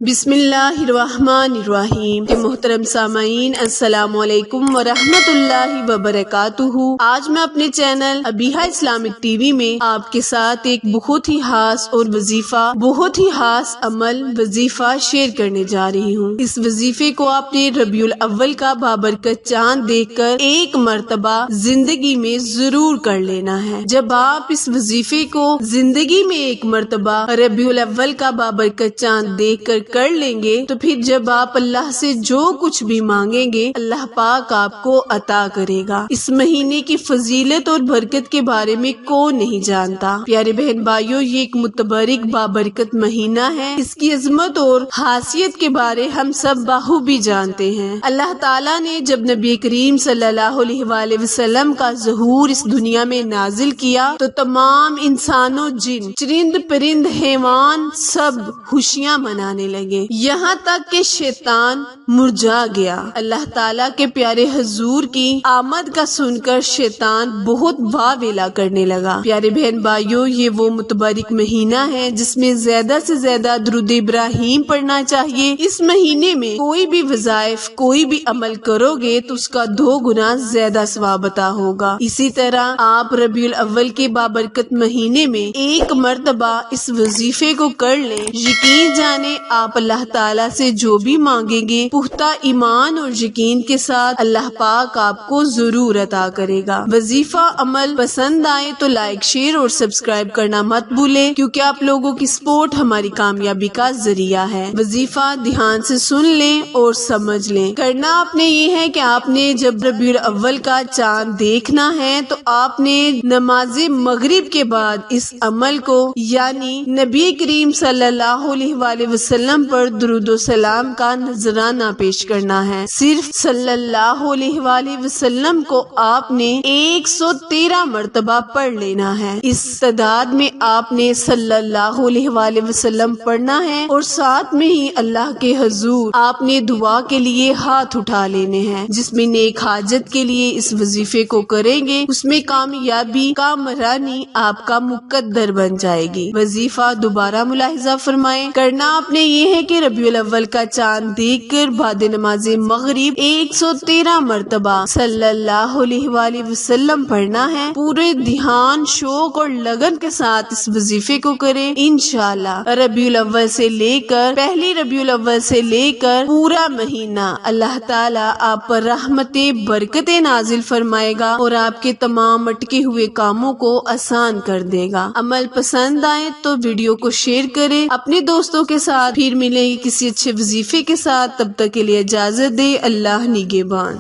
بسم اللہ الرحمن الرحیم۔ محترم سامعین، السلام علیکم ورحمۃ اللہ وبرکاتہ۔ آج میں اپنے channel Abiha Islamic T V میں آپ کے ساتھ ایک بہت ہی خاص اور بہت ہی خاص عمل وظیفہ شیئر کرنے جا رہی ہوں۔ اس وظیفے کو آپ نے ربیع الاول کا بابرکت چاند دیکھ کر ایک مرتبہ زندگی میں ضرور کر لینا ہے۔ جب آپ اس وظیفے کو زندگی میں ایک مرتبہ ربیع الاول کا بابرکت چاند دیکھ کر لیں گے تو پھر جب آپ اللہ سے جو کچھ بھی مانگیں گے اللہ پاک آپ کو عطا کرے گا۔ اس مہینے کی فضیلت اور برکت کے بارے میں کون نہیں جانتا؟ پیارے بہن بھائیوں، یہ ایک متبرک بابرکت مہینہ ہے۔ اس کی عظمت اور خاصیت کے بارے ہم سب بخوبی جانتے ہیں۔ اللہ تعالیٰ نے جب نبی کریم صلی اللہ علیہ وآلہ وسلم کا ظہور اس دنیا میں نازل کیا تو تمام انسانوں، جن، چرند پرند، حیوان سب خوشیاں منانے لگے، یہاں تک کہ شیطان مرجا گیا۔ اللہ تعالیٰ کے پیارے حضور کی آمد کا سن کر شیطان بہت واویلا کرنے لگا۔ پیارے بہن بھائیوں، یہ وہ متبرک مہینہ ہے جس میں زیادہ سے زیادہ درود ابراہیم پڑھنا چاہیے۔ اس مہینے میں کوئی بھی وظائف، کوئی بھی عمل کرو گے تو اس کا 2 گنا زیادہ ثواب عطا ہوگا۔ اسی طرح آپ ربیع الاول کے بابرکت مہینے میں ایک مرتبہ اس وظیفے کو کر لیں، یقین جانے آپ اللہ تعالیٰ سے جو بھی مانگیں گے پختہ ایمان اور یقین کے ساتھ اللہ پاک آپ کو ضرور عطا کرے گا۔ وظیفہ عمل پسند آئے تو لائک، شیئر اور سبسکرائب کرنا مت بھولیں، کیونکہ آپ لوگوں کی سپورٹ ہماری کامیابی کا ذریعہ ہے۔ وظیفہ دھیان سے سن لیں اور سمجھ لیں۔ کرنا آپ نے یہ ہے کہ آپ نے جب ربیع الاول کا چاند دیکھنا ہے تو آپ نے نماز مغرب کے بعد اس عمل کو، یعنی نبی کریم صلی اللہ علیہ وآلہ وسلم پر درود و سلام کا نذرانہ پیش کرنا ہے۔ صرف صلی اللہ علیہ وآلہ وسلم کو آپ نے 113 مرتبہ پڑھ لینا ہے۔ اس تعداد میں آپ نے صلی اللہ علیہ وآلہ وسلم پڑھنا ہے اور ساتھ میں ہی اللہ کے حضور آپ نے دعا کے لیے ہاتھ اٹھا لینے ہیں۔ جس میں نیک حاجت کے لیے اس وظیفے کو کریں گے اس میں کامیابی، کامرانی آپ کا مقدر بن جائے گی۔ وظیفہ دوبارہ ملاحظہ فرمائیں۔ کرنا آپ نے یہ ہے کہ ربیع الاول کا چاند دیکھ کر بعد نماز مغرب 113 مرتبہ صلی اللہ علیہ وآلہ وسلم پڑھنا ہے۔ پورے دھیان، شوق اور لگن کے ساتھ اس وظیفے کو کریں۔ انشاءاللہ ربیع الاول سے لے کر پہلی ربیع الاول سے لے کر پورا مہینہ اللہ تعالیٰ آپ پر رحمتیں، برکتیں نازل فرمائے گا اور آپ کے تمام اٹکے ہوئے کاموں کو آسان کر دے گا۔ عمل پسند آئے تو ویڈیو کو شیئر کریں اپنے دوستوں کے ساتھ۔ پھر ملیں گے کسی اچھے وظیفے کے ساتھ، تب تک کے لیے اجازت دے۔ اللہ نگہبان۔